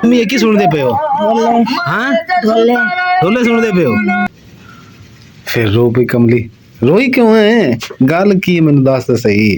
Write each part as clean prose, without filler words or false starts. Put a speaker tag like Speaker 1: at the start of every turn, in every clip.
Speaker 1: अम्मी एक ही सुनते पे हो? हाँ ढोले सुनते पे हो? फिर रो पई कमली, रोई क्यों है? गल की मैनू दस तो सही।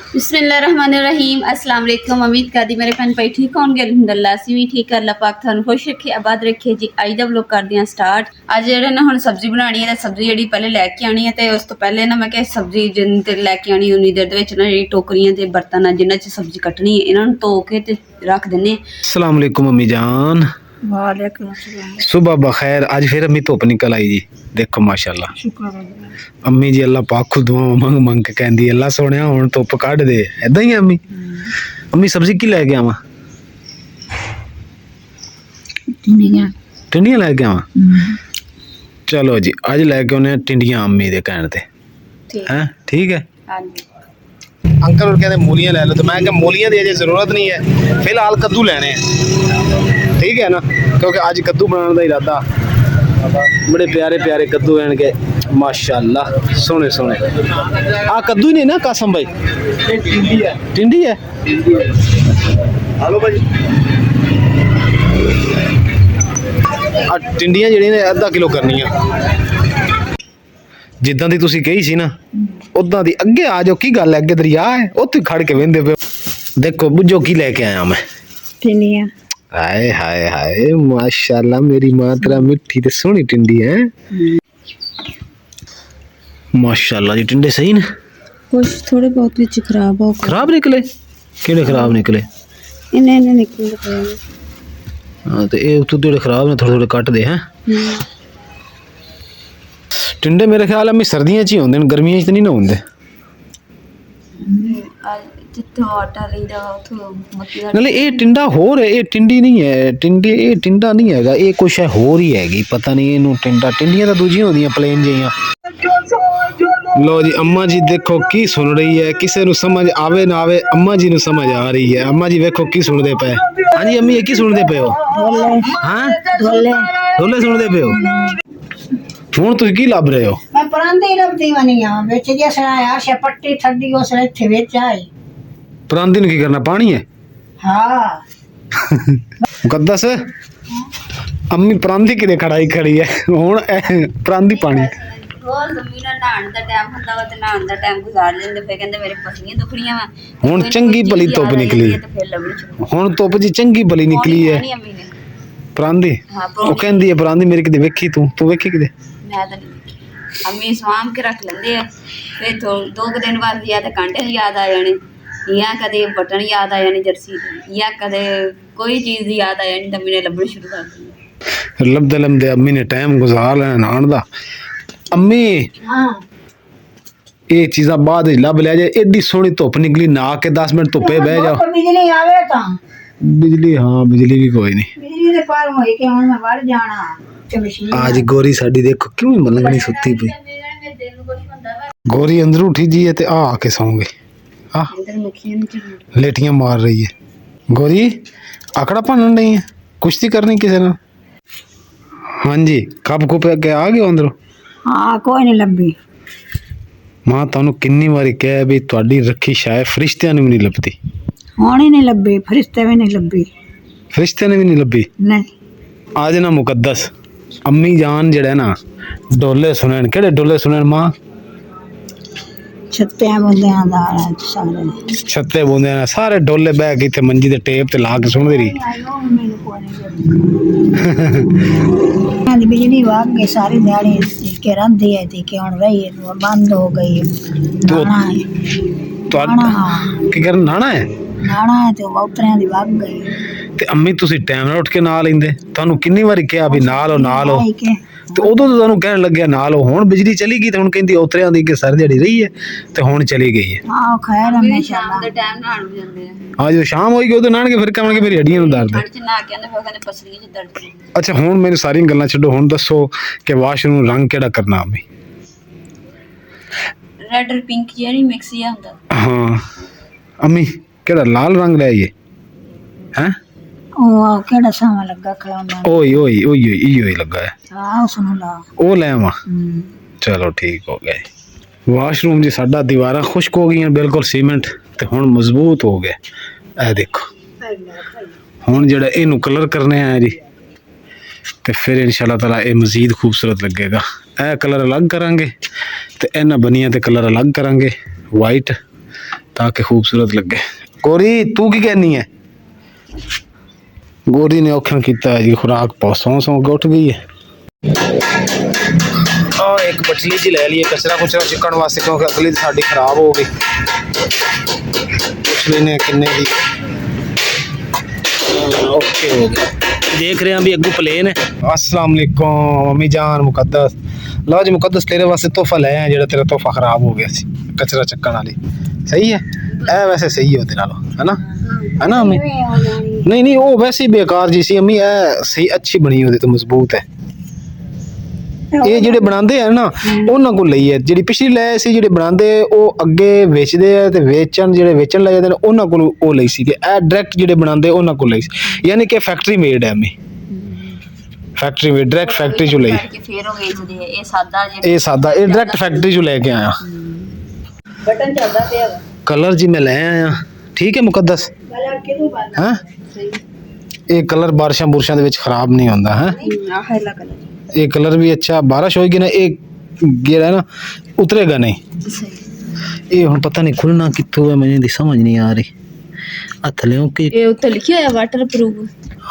Speaker 2: बिस्मिल्लाहिर्रहमानिर्रहीम। अस्सलाम वालेकुम। उम्मीद करदी मेरे भैन भाई ठीक होंगे। अल्हम्दुलिल्लाह असीं भी ठीक। अल्लाह पाक थानू खुश रखे, आबाद रखे जी। अज दा व्लॉग करदे हां स्टार्ट। अज जेह्ड़े ना हुण सब्जी बनानी है, सब्जी जेह्ड़ी पैह्ले लैके आनी है ते उस तो पैह्ले ना मैं क्या सब्जी जिन्नी देर लैके आनी उन्नी देर दे विच ना जेह्ड़ी टोकरियां ते बर्तन जिन्हां च सब्जी कट्टनी है इन्हां नूं धो के ते रख दिन्ने।
Speaker 1: अस्सलाम वालेकुम अम्मी जान।
Speaker 2: वालेकुम अस्सलाम।
Speaker 1: सुबह बखैर। आज फिर अम्मी धुप निकल आई जी, देखो माशाल्लाह।
Speaker 2: शुक्र अल्लाह।
Speaker 1: अम्मी जी अल्लाह पाक खुद दुआ मंग मंग के कहंदी अल्लाह सोहणिया हुण धुप कढ दे, ऐदां ही अम्मी। अम्मी सब्जी की लैके आवां? टिंडियां लैके आवां? चलो जी अज लैके आने टिंडियां अम्मी दे कहण ते हैं, ठीक है। अंकल और कहते मूलियां ले लो, तो मैं क्या मूलियां की अजे जरूरत नहीं है, फिलहाल कद्दू लेने हैं, ठीक है ना, क्योंकि आज कद्दू बनाने का इरादा। बड़े प्यारे प्यारे कद्दू हैं के माशाल्लाह, सोने सोने। आ कद्दू ही नहीं ना कासम भाई? टिंडी है। टिंडी है? हेलो भाई। आ टिंडियां ਜਿਹੜੀਆਂ ਨੇ आधा किलो ਕਰਨੀਆਂ, ਜਿੱਦਾਂ ਦੀ ਤੁਸੀਂ ਕਹੀ ਸੀ ਨਾ ਉਦਾਂ ਦੀ। ਅੱਗੇ ਆ ਜਾਓ, ਕੀ ਗੱਲ ਹੈ, ਅੱਗੇ ਦਰਿਆ ਹੈ, ਉੱਥੇ ਖੜ ਕੇ ਵੇਂਦੇ ਪਿਓ। ਦੇਖੋ ਬੁੱਝੋ ਕੀ ਲੈ ਕੇ ਆਇਆ ਮੈਂ। टिंडियां। हाय हाय हाय माशाल्लाह, मेरी मां तेरा मिठी ते सोहनी टिंडी है माशाल्लाह जी। टिंडे सही ने?
Speaker 2: कुछ थोड़े बहुत विच खराब हो।
Speaker 1: खराब निकले? केड़े खराब निकले?
Speaker 2: इन्ने इन्ने निकल गए।
Speaker 1: हाँ तो ये तू जेड़े खराब ने थोड़े थोड़े कट दे हैं। टिंडे मेरे ख्याल में सर्दियां च ही होंदे ने, गर्मियां च तो नहीं ना होंदे। नाले ये टिंडा होर है, ये टिंडी नहीं है। टिंडी ये टिंडा नहीं हैगा, ये कुछ है होर ही हैगी, पता नहीं इनू टिंडा। टिंडियां तो दूजियां होंदियां प्लेन जिहियां। लो जी अम्मा जी देखो की सुन रही है, किसी नु समझ आवे ना आवे अम्मा जी नु समझ आ रही है। अम्मा जी देखो की सुनदे पे। हां जी अम्मी ये की सुनदे पे हो? हां ढोले सुनदे पे हो? ਹੁਣ ਤੁਸੀਂ ਕੀ ਲੱਭ ਰਹੇ ਹੋ?
Speaker 3: मैं परांदे ही लभदी वनी आ विच जैसे आया शे पट्टी थड्डी उस इत्थे विच आई।
Speaker 1: ਪਰਾਂਦੀ ਨੂੰ ਕੀ ਕਰਨਾ, ਪਾਣੀ ਹੈ?
Speaker 3: हां
Speaker 1: मुकद्दस अम्मी परांदी किदे खड़ाई खड़ी है ਹੁਣ परांदी पानी।
Speaker 2: रोज मीना नहाण दा टाइम हुंदा वा ते नहाण दा टाइम गुजार लेंदे, फिर कहंदे मेरे पसलियां दुखड़ियां वा।
Speaker 1: ਹੁਣ ਚੰਗੀ ਭਲੀ ਧੁੱਪ ਨਿਕਲੀ, ਹੁਣ ਧੁੱਪ ਜੀ ਚੰਗੀ ਭਲੀ ਨਿਕਲੀ ਹੈ। ਪਰਾਂਦੀ ਉਹ ਕਹਿੰਦੀ ਹੈ ਪਰਾਂਦੀ ਮੇਰੀ ਕਿਤੇ ਵੇਖੀ ਤੂੰ ਵੇਖੀ ਕਿਤੇ? मैं तो नहीं देखी।
Speaker 2: अम्मी स्वाम के रख लेंदे आ, फिर दो दिन बाद या तो कांटे याद आ जाने, या कदे बटन याद आ जाने जर्सी दे, या कदे कोई चीज़ याद आ जानी, तो अम्मी ने लभने शुरू कर दी।
Speaker 1: लभदे लभदे अम्मी ने टाइम गुजार लेना नहाण दा। अम्मी
Speaker 3: हां
Speaker 1: ये चीज़ां बाद लभ लिया जे, एडी सोहनी धुप निकली, नहा के 10 मिनट धुप्पे बह जाओ।
Speaker 3: बिजली आवे ता
Speaker 1: बिजली, हाँ बिजली भी कोई नहीं।
Speaker 3: बिजली दे पार होई के हुन मैं वड़ जाना ते मशीन।
Speaker 1: आज गोरी साडी देखो क्यों मलंगनी सुती पई। गोरी अंदर उठी जी है ते आ आके सौ गई। लेटियां मार रही है गोरी, आकड़ा भनन नहीं है, कुश्ती करनी किसी ने। हाँ जी कप कुप के आ गए अंदरों?
Speaker 3: हां कोई नहीं लभी।
Speaker 1: मां तुहानू किन्नी वारी कहा भी तुहाडी रखी शायद फरिश्तियां ने भी नहीं लभदी।
Speaker 3: हुण ही नहीं लभी, फरिश्ते भी नहीं लभी।
Speaker 1: फरिश्तियां ने भी नहीं लभी?
Speaker 3: नहीं।
Speaker 1: आज ना मुकद्दस अम्मी जान जड़े ना डोले सुनन। केड़े डोले सुनन मां?
Speaker 3: छत्ते बंदियां दा सारे
Speaker 1: छत्ते बूंदे ना सारे डोले बह के इत्थे मंजी ते टेप ते ला के सुनदी रही।
Speaker 3: बिजली भाग गई सारी दिहाड़ी के रंधी है थी कि हुण रही है बंद हो गई।
Speaker 1: तो की करन नाना है?
Speaker 3: नाना है तो उतरियां दी भाग गई।
Speaker 1: ते अम्मी तुसी टाइम नाल उठ के ना लेंदे, तुहानू किन्नी वारी कहा भी ना लो ते उदों तो तुहानू कहण लग्या ना लो। हुण बिजली चली गई ते हुण कहंदी उतरियां दी कि सारी दिहाड़ी रही है ते हुण चली गई है।
Speaker 3: हां खैर है
Speaker 2: शाम दे टाइम नहाण जांदे आ।
Speaker 1: हां जो शाम होई गई उदों नाहणगे, फिर कहणगे मेरी हड्डियां नू दर्द है।
Speaker 2: ठंड च ना कहंदे फिर कहंदे पसलियां च दर्द है।
Speaker 1: अच्छा हुण मेरी सारी गल्लां छड्डो, हुण दसो कि वाशरूम रंग केड़ा करना अम्मी?
Speaker 2: रेड और पिंक यानी मिक्स ही हुंदा।
Speaker 1: हाँ अम्मी केड़ा लाल रंग ले आइए हैं?
Speaker 3: ओ केड़ा सामा लगा खलाना।
Speaker 1: ओए ओए ओए इयो ही लगा है।
Speaker 3: हां उसनु ला
Speaker 1: ओ ले आवा। चलो ठीक हो गया। वाशरूम जी साडा दीवारां खुश्क हो गई बिल्कुल सीमेंट ते हुण मजबूत हो गए। ए देखो ਹੁਣ ਜਿਹੜਾ ਇਹਨੂੰ ਕਲਰ ਕਰਨੇ ਆ ਜੀ ਤੇ ਫਿਰ ਇਨਸ਼ਾਅੱਲਾ ਤਾਲਾ ਇਹ ਮਜ਼ੀਦ ਖੂਬਸੂਰਤ ਲੱਗੇਗਾ। ਇਹ ਕਲਰ ਅਲੱਗ ਕਰਾਂਗੇ ਤੇ ਇਹਨਾਂ ਬਨੀਆਂ ਤੇ ਕਲਰ ਅਲੱਗ ਕਰਾਂਗੇ ਵਾਈਟ, ਤਾਂ ਕਿ ਖੂਬਸੂਰਤ ਲੱਗੇ। ਗੋਰੀ ਤੂੰ ਕੀ ਕਹਿਨੀ ਹੈ? ਗੋਰੀ ਨੇ ਔਖਾ ਕੀਤਾ ਜੀ, ਖੁਰਾਕ ਸੌਂ ਸੌਂ ਕੇ ਉੱਠ ਗਈ ਹੈ। ਆ ਇੱਕ ਬਟਲੀ ਜੀ ਲੈ ਲਈਏ ਕਚਰਾ ਕੁਚਰਾ ਚੁੱਕਣ ਵਾਸਤੇ, ਕਿਉਂਕਿ ਅਗਲੀ ਸਾਡੀ ਖਰਾਬ ਹੋ ਗਈ। ਪੁੱਛ ਲੈਨੇ ਕਿੰਨੇ ਦੀ। ਓਕੇ ਹੋ ਗਿਆ। देख रहे हैं अभी अग्गू प्लेन है। अस्सलाम वालेकुम मम्मी जान मुकद्दस। लो जी मुकद्दस तेरे वास्ते तोहफा ले आए, जेड़ा तेरा तोहफा खराब हो गया सी कचरा चक्कण वाली। सही है ए वैसे सही है ओदे नालों, है ना अम्मी? नहीं नहीं वो वैसे ही बेकार जी सी अम्मी, ए सही अच्छी बनी ओदे तो मजबूत है। ਇਹ ਜਿਹੜੇ ਬਣਾਉਂਦੇ ਆ ਨਾ ਉਹਨਾਂ ਕੋਲ ਲਈ ਹੈ। ਜਿਹੜੀ ਪਿਛਲੀ ਲੈ ਸੀ ਜਿਹੜੇ ਬਣਾਉਂਦੇ ਉਹ ਅੱਗੇ ਵੇਚਦੇ ਆ ਤੇ ਜਿਹੜੇ ਵੇਚਣ ਲੈ ਜਾਂਦੇ ਨੇ ਉਹਨਾਂ ਕੋਲ ਉਹ ਲਈ ਸੀ। ਇਹ ਡਾਇਰੈਕਟ ਜਿਹੜੇ ਬਣਾਉਂਦੇ ਉਹਨਾਂ ਕੋਲ ਲਈ ਸੀ, ਯਾਨੀ ਕਿ ਫੈਕਟਰੀ ਮੇਡ ਹੈ ਐਵੇਂ, ਫੈਕਟਰੀ ਮੇਡ ਡਾਇਰੈਕਟ ਫੈਕਟਰੀ ਚੋਂ ਲਈ। ਇਹ ਸਾਦਾ ਇਹ ਡਾਇਰੈਕਟ ਫੈਕਟਰੀ ਚੋਂ ਲੈ ਕੇ ਆਇਆ।
Speaker 2: ਬਟਨ ਚੱਲਦਾ ਪਿਆ ਵਾ।
Speaker 1: ਕਲਰ ਜੀ ਮੈਂ ਲੈ ਆਇਆ। ਠੀਕ ਹੈ ਮੁਕੱਦਸ?
Speaker 3: ਕਲਰ ਕਿਹਨੂੰ ਬਾਲਾ
Speaker 1: ਹਾਂ ਇਹ ਕਲਰ ਬਾਰਿਸ਼ਾਂ ਬੁਰਸ਼ਾਂ ਦੇ ਵਿੱਚ ਖਰਾਬ ਨਹੀਂ ਹੁੰਦਾ ਹੈ।
Speaker 2: ਆਹ ਹੈਲਾ ਕਲਰ
Speaker 1: ਇਹ ਕਲਰ ਵੀ ਅੱਛਾ, ਬਾਰਿਸ਼ ਹੋਏਗੀ ਨਾ ਇਹ ਜਿਹੜਾ ਨਾ ਉਤਰੇਗਾ ਨਹੀਂ। ਇਹ ਹੁਣ ਪਤਾ ਨਹੀਂ ਖੁੱਲਣਾ ਕਿੱਥੋਂ ਹੈ, ਮੈਨੂੰ ਦੀ ਸਮਝ ਨਹੀਂ ਆ ਰਹੀ। ਹੱਥ ਲਿਓ ਕਿ
Speaker 2: ਇਹ ਉੱਤੇ ਲਿਖਿਆ ਹੋਇਆ ਵਾਟਰਪ੍ਰੂਫ।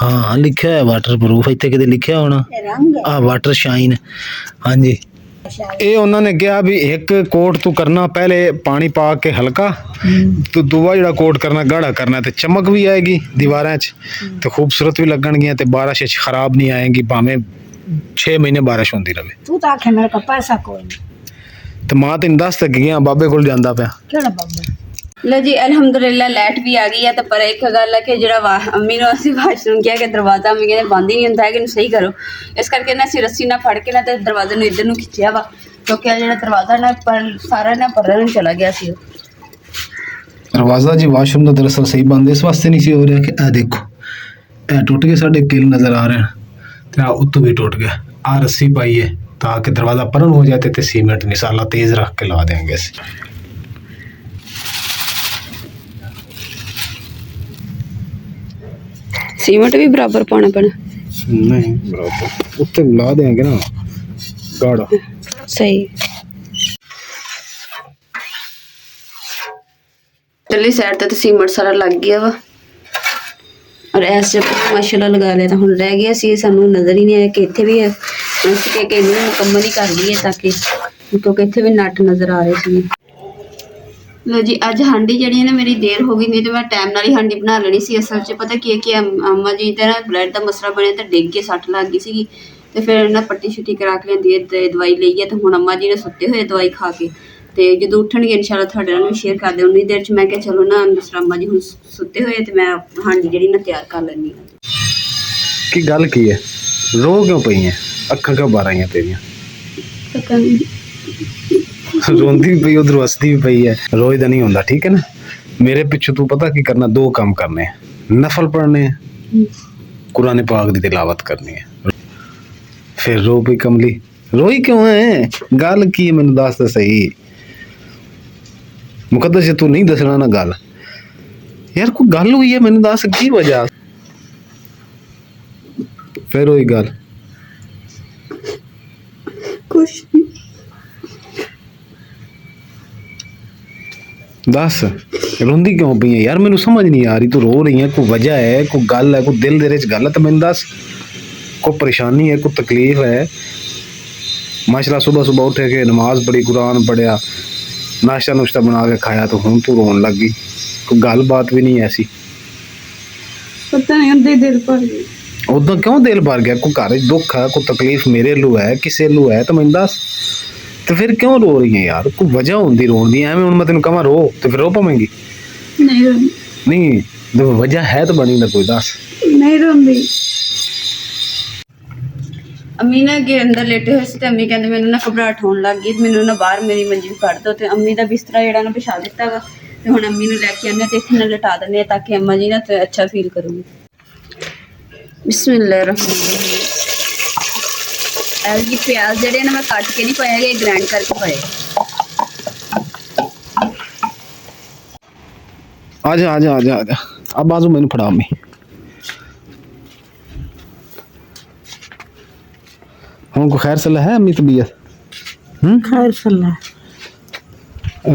Speaker 1: ਹਾਂ ਲਿਖਿਆ ਹੋਇਆ ਵਾਟਰਪ੍ਰੂਫ, ਇੱਥੇ ਕਿਤੇ ਲਿਖਿਆ ਹੋਣਾ ਆ ਵਾਟਰ ਸ਼ਾਈਨ। ਹਾਂਜੀ ਇਹ ਉਹਨਾਂ ਨੇ ਕਿਹਾ ਵੀ ਇੱਕ ਕੋਟ ਤੂੰ ਕਰਨਾ ਪਹਿਲੇ ਪਾਣੀ ਪਾ ਕੇ ਹਲਕਾ, ਤੇ ਦੂਆ ਜਿਹੜਾ ਕੋਟ ਕਰਨਾ ਗਾੜਾ ਕਰਨਾ, ਤੇ ਚਮਕ ਵੀ ਆਏਗੀ ਦੀਵਾਰਾਂ 'ਚ ਤੇ ਖੂਬਸੂਰਤ ਵੀ ਲੱਗਣਗੀਆਂ ਤੇ ਬਾਰਿਸ਼ 'ਚ ਖਰਾਬ ਨਹੀਂ ਆਏਗੀ, ਭਾਵੇਂ 6 ਮਹੀਨੇ ਬਾਰਿਸ਼ ਹੁੰਦੀ ਰਹੇ।
Speaker 3: ਤੂੰ ਤਾਂ ਆਖੇ ਮੇਰੇ ਕੋਲ ਪੈਸਾ ਕੋਈ ਨਹੀਂ
Speaker 1: ਤੇ ਮਾਂ ਤੈਨੂੰ ਦੱਸ ਤੱਕ ਗਿਆ ਬਾਬੇ ਕੋਲ ਜਾਂਦਾ ਪਿਆ।
Speaker 3: ਕਿਹੜਾ ਬਾਬਾ?
Speaker 2: ਲੋ ਜੀ ਅਲਹਮਦੁਲਿਲਾ ਲਾਈਟ ਵੀ ਆ ਗਈ ਹੈ। ਤਾਂ ਪਰ ਇੱਕ ਗੱਲ ਹੈ ਕਿ ਜਿਹੜਾ ਅੰਮੀ ਨੂੰ ਅਸੀਂ ਵਾਸ਼ਰੂਮ ਕਿਹਾ ਕਿ ਦਰਵਾਜ਼ਾ ਅੰਮੀ ਕਹਿੰਦੇ ਬੰਦ ਹੀ ਨਹੀਂ ਹੁੰਦਾ ਹੈ ਕਿ ਇਹਨੂੰ ਸਹੀ ਕਰੋ, ਇਸ ਕਰਕੇ ਨਾ ਅਸੀਂ ਰੱਸੀ ਨਾਲ ਫੜ ਕੇ ਨਾ ਤੇ ਦਰਵਾਜ਼ੇ ਨੂੰ ਇੱਧਰ ਨੂੰ ਖਿੱਚਿਆ ਵਾ, ਕਿਉਂਕਿ ਆ ਜਿਹੜਾ ਦਰਵਾਜ਼ਾ ਨਾ ਸਾਰਾ ਨਾ ਪਰਰ ਨੂੰ ਚਲਾ ਗਿਆ ਸੀ।
Speaker 1: ਦਰਵਾਜ਼ਾ ਜੀ ਵਾਸ਼ਰੂਮ ਦਾ ਦਰਅਸਲ ਸਹੀ ਬੰਦ ਇਸ ਵਾਸਤੇ ਨਹੀਂ ਸੀ ਹੋ ਰਿਹਾ ਕਿ ਇਹ ਦੇਖੋ ਇਹ ਟੁੱਟ ਕੇ ਸਾਡੇ ਕਿਲ ਨਜ਼ਰ ਆ ਰਹੇ ਹਨ ਤੇ ਆ ਉੱਤੋਂ ਵੀ टूट गया। आ रस्सी पाई है ताकि दरवाजा परन हो जाते थे, सीमेंट निशाला तेज रख के ला देंगे।
Speaker 2: सीमेंट भी बराबर पाना पैना?
Speaker 1: नहीं बराबर उत्ते ला देंगे ना गाढ़ा।
Speaker 2: सही चली साइड ते सीमेंट सारा लग गया वा और ऐसे माशाल्लाह लगा लेना। हुण रह गया सी सानू नज़र ही नहीं आया कि इत्थे भी इस के मुकम्मल ही कर लईए ताकि क्योंकि इत्थे भी नट नज़र आ रहे सी। लो जी अज हांडी जी ना मेरी देर हो गई, नहीं तो मैं टाइम नाल ही हांडी बना लेनी सी। असल च पता की है कि अम्मा जी का ना ब्लड का मसला बनया तो डिग के सट लग गई सी, तो फिर ना पट्टी छुट्टी करा के लियांदी दवाई लई है। तो हुण अम्मा जी ने सुत्ते हुए दवाई खा के ਤੇ ਜਦੋਂ ਉੱਠਣਗੇ ਇਨਸ਼ਾਅੱਲਾ ਤੁਹਾਡੇ ਨਾਲ ਵੀ ਸ਼ੇਅਰ ਕਰਦੇ। ਉਨੀ ਦੇਰ 'ਚ ਮੈਂ ਕਿਹਾ ਚਲੋ ਨਾ ਦੂਸਰਾ ਅੰਮਾ ਜੀ ਹੁਣ ਸੁੱਤੇ ਹੋਏ ਤੇ ਮੈਂ ਹਾਂਡੀ ਜਿਹੜੀ ਨਾ ਤਿਆਰ ਕਰ ਲੈਂਦੀ ਹਾਂ।
Speaker 1: ਕੀ ਗੱਲ ਕੀ ਹੈ? ਰੋ ਕਿਉਂ ਪਈ ਹੈ? ਅੱਖਾਂ ਕਿਉਂ ਬਾਹਰ ਆਈਆਂ ਤੇਰੀਆਂ? ਰੋਂਦੀ ਵੀ ਪਈ ਉਧਰ ਹੱਸਦੀ ਵੀ ਪਈ ਹੈ। ਰੋਜ਼ ਦਾ ਨਹੀਂ ਹੁੰਦਾ ਠੀਕ ਹੈ ਨਾ। ਮੇਰੇ ਪਿੱਛੇ ਤੂੰ ਪਤਾ ਕੀ ਕਰਨਾ, ਦੋ ਕੰਮ ਕਰਨੇ, ਨਫਲ ਪੜ੍ਹਨੇ ਕੁਰਾਨ ਪਾਕ ਦੀ ਤਿਲਾਵਤ ਕਰਨੀ ਹੈ। ਫਿਰ ਰੋ ਪਈ ਕਮਲੀ, ਰੋਈ ਕਿਉਂ ਹੈ? ਗੱਲ ਕੀ ਹੈ ਮੈਨੂੰ ਦੱਸ ਤਾਂ ਸਹੀ। ਮੁਕੱਦਸ ਤੂੰ ਨਹੀਂ ਦੱਸਣਾ ਨਾ ਗੱਲ, ਯਾਰ ਕੋਈ ਗੱਲ ਹੋਈ ਹੈ ਮੈਨੂੰ ਦੱਸ ਕੀ ਵਜ੍ਹਾ। ਫਿਰ ਉਹੀ ਗੱਲ
Speaker 2: ਕੁਛ
Speaker 1: ਦੱਸ, ਰੋਂਦੀ ਕਿਉਂ ਪਈ ਹੈ ਯਾਰ? ਮੈਨੂੰ ਸਮਝ ਨਹੀਂ ਆ ਰਹੀ ਤੂੰ ਰੋ ਰਹੀ ਹੈ, ਕੋਈ ਵਜ੍ਹਾ ਹੈ, ਕੋਈ ਗੱਲ ਹੈ, ਕੋਈ ਦਿਲ ਦੇ ਵਿੱਚ ਗੱਲ ਹੈ ਤਾਂ ਮੈਨੂੰ ਦੱਸ। ਕੋਈ परेशानी है, कोई तकलीफ है? माशाल्लाह सुबह सुबह उठे के नमाज पढ़ी, कुरान पढ़िया, नाश्ता नुश्ता बना के खाया तो हुण तू रोन लग गई। कोई गल बात भी नहीं ऐसी?
Speaker 2: पता नहीं उदा दिल भर गया।
Speaker 1: उदा क्यों दिल भर गया? कोई घर दुख है, कोई तकलीफ मेरे लू है, किसे लू है तो मैनूं दस। तो फिर क्यों रो रही है यार? कोई वजह होंदी रोन दी। एवें हुण मैं तैनूं कहां रो तो फिर रो पावेंगी?
Speaker 2: नहीं रोंदी।
Speaker 1: नहीं जब वजह है तो बनी ना कोई दस।
Speaker 2: नहीं रोंदी। अम्मी ना अगे अंदर लेटे हुए सी ते अम्मी कहंदे मैनूं ना घबराहट होण लग गई, मैनूं ना बाहर मेरी मंजी कढ दो। ते अम्मी दा बिस्तरा जेहड़ा ना बिछा दित्ता वा ते हुण अम्मी नूं लैके आने ते इत्थे ना लटा दिंदे ताकि अम्मा जी ना अच्छा फील करूंगी। बिस्मिल्लाहिर्रहमानिर्रहीम। जी प्याज जेहड़े ना मैं कट के नहीं पाए, ग्राइंड करके पाए।
Speaker 1: आजा आजा आजा आजा अब बाजू मैनूं फड़ा अम्मी। ਹੁਣ ਕੋਈ ਖੈਰ ਸਲਾਹ ਹੈ ਅਮੀ ਤਬੀਅਤ
Speaker 3: खैर सलाह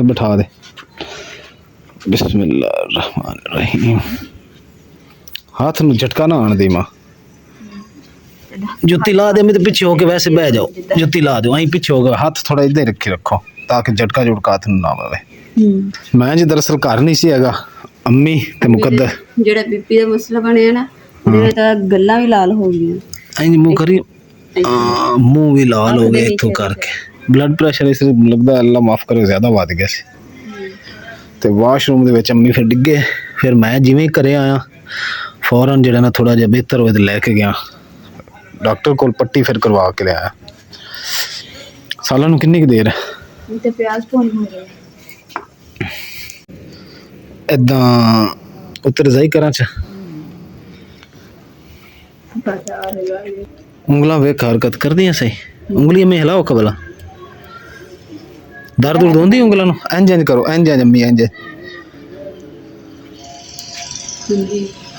Speaker 1: बिठा दे बिस्मिल्लाहिर्रहमानिर्रहीम हाथ ਨੂੰ ਝਟਕਾ ਨਾ ਆਣ ਦੇ ਮਾਂ ਜੁੱਤੀ ਲਾ ਦੇ ਮੈਂ ਤੇ ਪਿੱਛੇ ਹੋ ਕੇ ਵੈਸੇ ਬਹਿ ਜਾਓ ਜੁੱਤੀ ਲਾ ਦਿਓ ਐਂ ਪਿੱਛੇ ਹੋ ਕੇ ਹੱਥ ਥੋੜਾ ਇੱਧਰ ਰੱਖੀ ਰੱਖੋ ਤਾਂ ਕਿ ਝਟਕਾ ਝੁਟਕਾ ਹੱਥ ਨੂੰ ਨਾ ਪਵੇ ਮੈਂ ਜੀ ਦਰਅਸਲ ਘਰ ਨਹੀਂ ਸੀ ਹੈਗਾ ਅੰਮੀ ਤੇ ਮੁਕੱਦਰ
Speaker 2: ਜਿਹੜਾ ਬੀਪੀ ਦਾ ਮਸਲਾ ਬਣਿਆ ਨਾ ਉਹਦੇ ਤਾਂ ਗੱਲਾਂ ਵੀ ਲਾਲ ਹੋ ਗਈਆਂ
Speaker 1: ਐਂ ਮੂੰਹ ਕਰੀ ਮੂੰਹ ਵੀ ਲਾਲ ਹੋ ਗਿਆ ਇੱਥੋਂ ਕਰਕੇ ਬਲੱਡ ਪ੍ਰੈਸ਼ਰ ਇਸ ਲੱਗਦਾ ਅੱਲਾ ਮਾਫ ਕਰੇ ਜ਼ਿਆਦਾ ਵੱਧ ਗਿਆ ਸੀ ਤੇ ਵਾਸ਼ਰੂਮ ਦੇ ਵਿੱਚ ਅੰਮੀ ਫਿਰ ਡਿੱਗੇ ਫਿਰ ਮੈਂ ਜਿਵੇਂ ਘਰੇ ਆਇਆ ਫੌਰਨ ਜਿਹੜਾ ਨਾ ਥੋੜਾ ਜਿਹਾ ਬਿਹਤਰ ਹੋਏ ਤੇ ਲੈ ਕੇ ਗਿਆ ਡਾਕਟਰ ਕੋਲ ਪੱਟੀ ਫਿਰ ਕਰਵਾ ਕੇ ਲਿਆਇਆ ਸਾਲਾਂ ਨੂੰ ਕਿੰਨੀ ਕੁ ਦੇਰ
Speaker 2: ਤੇ ਪਿਆਜ਼ ਭੁੰਨ ਹੋ ਰਿਹਾ
Speaker 1: ਇਦਾਂ ਉੱਤੇ ਰਜ਼ਾਈ ਕਰਾਂ ਚ ਉਂਗਲਾਂ ਵੇਖ ਹਰਕਤ ਕਰਦੀਆਂ ਸਹੀ ਉਂਗਲੀਆਂ में हिलाओ कबला दर्द उर्द होंदी ਉਂਗਲਾਂ ਨੂੰ ਇੰਜ ਇੰਜ ਕਰੋ ਇੰਜ ਇੰਜ ਅੰਮੀ ਇੰਜ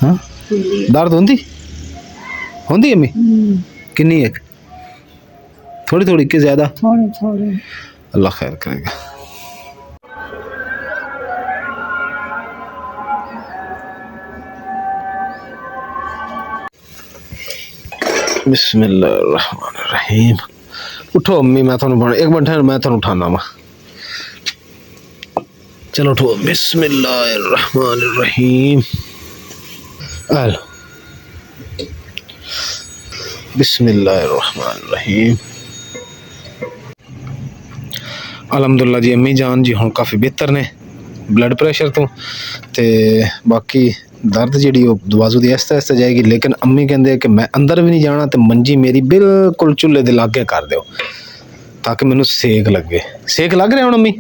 Speaker 1: ਹਾਂ ਦਰਦ ਹੁੰਦੀ ਅੰਮੀ ਕਿੰਨੀ ਇੱਕ थोड़ी थोड़ी कि ज्यादा
Speaker 3: थोड़े थोड़े
Speaker 1: अल्लाह खैर करेगा बिस्मिल्लाहिर्रहमानिर्रहीम उठो अम्मी मैं थानू एक मिनट ठहर मैं थानू उठाना वा चलो उठो बिस्मिल्लाहिर्रहमानिर्रहीम हेलो बिस्मिल्लाहिर्रहमानिर्रहीम अलहमदुलिल्लाह जी अम्मी जान जी हुण काफ़ी बेहतर ने ब्लड प्रेशर तो ते बाकी दर्द जी दवाजू दी आहिस्ता आहिस्ता जाएगी लेकिन अम्मी कहते कि मैं अंदर भी नहीं जाना तो मंजी मेरी बिल्कुल चूल्हे दे लागे कर दो ताकि मैनू सेक लगे सेक लग रहा हूँ अम्मी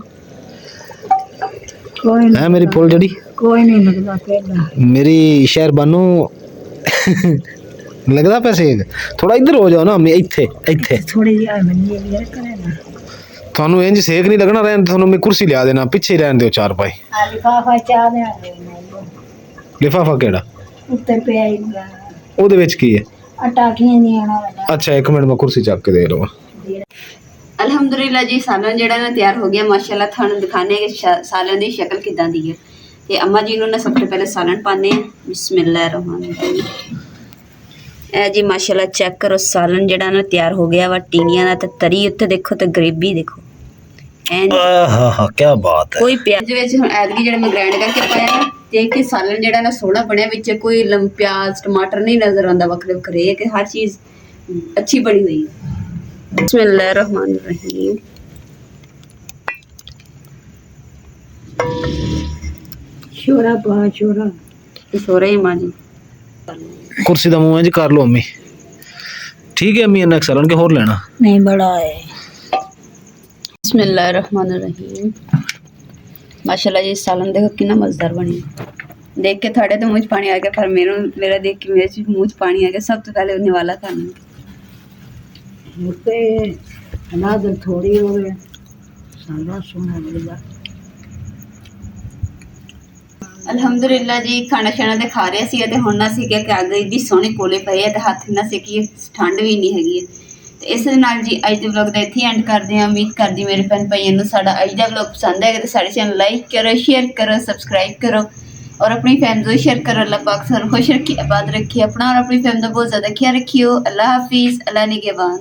Speaker 1: है मेरी पुल जड़ी
Speaker 3: कोई नहीं लगता पहला
Speaker 1: मेरी शहर बानू लगता पे सेक थोड़ा इधर हो जाओ ना अम्मी इत्थे इत्थे
Speaker 3: थोड़ी जी आई मंजी ये करे ना
Speaker 1: थानू इंज सेक नहीं लगना रहन थानू मैं कुर्सी लिया देना पीछे रहन दो चार पाई
Speaker 3: लिफाफा चाह दे
Speaker 1: लिफाफा केड़ा
Speaker 3: ਉੱਤੇ ਪਿਆ ਹੀ
Speaker 1: ਉਹਦੇ ਵਿੱਚ ਕੀ ਹੈ
Speaker 3: ਅਟਾਕੀਆਂ ਨਹੀਂ ਆਣਾ ਵਾਲਾ
Speaker 1: ਅੱਛਾ ਇੱਕ ਮਿੰਟ ਮੈਂ ਕੁਰਸੀ ਚੱਕ ਕੇ ਦੇ ਲਵਾਂ
Speaker 2: ਅਲਹਮਦੁਲਿਲਾ ਜੀ ਸਾਲਨ ਜਿਹੜਾ ਨਾ ਤਿਆਰ ਹੋ ਗਿਆ ਮਾਸ਼ਾਅੱਲਾ ਤੁਹਾਨੂੰ ਦਿਖਾਣੇ ਕਿ ਸਾਲਨ ਦੀ ਸ਼ਕਲ ਕਿਦਾਂ ਦੀ ਹੈ ਤੇ ਅੰਮਾ ਜੀ ਨੂੰ ਨਾ ਸਭ ਤੋਂ ਪਹਿਲੇ ਸਾਲਨ ਪਾਣੇ ਆ ਬਿਸਮਿਲ੍ਲਾਹਿਰਰਹਿਮਾਨਿਰਰਹੀਮ ਇਹ ਜੀ ਮਾਸ਼ਾਅੱਲਾ ਚੈੱਕ ਕਰੋ ਸਾਲਨ ਜਿਹੜਾ ਨਾ ਤਿਆਰ ਹੋ ਗਿਆ ਵਾ ਟੀਨੀਆਂ ਦਾ ਤੇ ਤਰੀ ਉੱਤੇ ਦੇਖੋ ਤੇ ਗਰੇਵੀ ਦੇਖੋ
Speaker 1: ਆਹਾ ਕੀ ਬਾਤ ਹੈ
Speaker 2: ਕੋਈ ਪਿਆਜ਼ ਦੇ ਵਿੱਚ ਹੁਣ ਐਤਕੀ ਜਿਹੜਾ ਮੈਂ ਗ੍ਰਾਈਂਡ ਕਰਕੇ ਪਾਇਆ ਨਾ ਤੇ ਕਿ ਸਾਲਨ ਜਿਹੜਾ ਨਾ ਸੋਹਣਾ ਬਣਿਆ ਵਿੱਚ ਕੋਈ ਪਿਆਜ਼ ਟਮਾਟਰ ਨਹੀਂ ਨਜ਼ਰ ਆਉਂਦਾ ਵੱਖਰੇ ਵੱਖਰੇ ਕਿ ਹਰ ਚੀਜ਼ ਅੱਛੀ ਬਣੀ ਹੋਈ ਹੈ ਬਿਸਮਿਲ੍ਲਾਹਿਰਰਹਿਮਾਨਿਰਰਹੀਮ
Speaker 3: ਸ਼ੋਰਾ ਪਾ ਸ਼ੋਰਾ
Speaker 2: ਸ਼ੋਰਾ ਹੀ ਮਾਂ ਜੀ
Speaker 1: कुर्सी का मुंह इंज कर लो अम्मी ठीक है अम्मी इन्ना सालन के होर लेना
Speaker 3: नहीं बड़ा है
Speaker 2: बिस्मिल्लाहिर्रहमानिर्रहीम माशाल्लाह जी सालन देखो कितना मजेदार बनी देख के थोड़े तो मुंह च पानी आ गया पर मेरा देख के मेरे मुंह च पानी आ गया सब तो पहले निवाला खाना
Speaker 3: मुझे अनादर थोड़ी हो गए साला सोना लगेगा
Speaker 2: ਅਲਹਮਦੁਲਿਲਾ ਜੀ ਖਾਣਾ ਛਾਣਾ ਤੇ ਖਾ ਰਹੇ ਸੀ ਤੇ ਹੁਣ ਨਾ ਸੀ ਕਿ ਅੱਗ ਇੰਨੀ ਸੋਹਣੀ ਕੋਲੇ ਪਈ ਹੈ ਤੇ ਹੱਥ ਨਾ ਸੇਕੀ ਠੰਡ ਵੀ ਨਹੀਂ ਹੈਗੀ ਤੇ ਇਸ ਦੇ ਨਾਲ ਜੀ ਅੱਜ ਦੇ ਵਲੌਗ ਦਾ ਇੱਥੇ ਐਂਡ ਕਰਦੇ ਹਾਂ ਉਮੀਦ ਕਰਦੀ ਮੇਰੇ ਭੈਣ ਭਾਈਆਂ ਨੂੰ ਸਾਡਾ ਅੱਜ ਦਾ ਵਲੌਗ ਪਸੰਦ ਆਏਗਾ ਤੇ ਸਾਡੇ ਚੈਨਲ ਲਾਈਕ ਕਰੋ ਸ਼ੇਅਰ ਕਰੋ ਸਬਸਕ੍ਰਾਈਬ ਕਰੋ और अपनी फैमिली को शेयर करो अल्लाह पाक सानू खुश रखिए आबाद रखिए अपना और अपनी फैमिली का बहुत ज़्यादा ख्याल रखियो अल्लाह हाफिज़ अल्लाह निगहबान।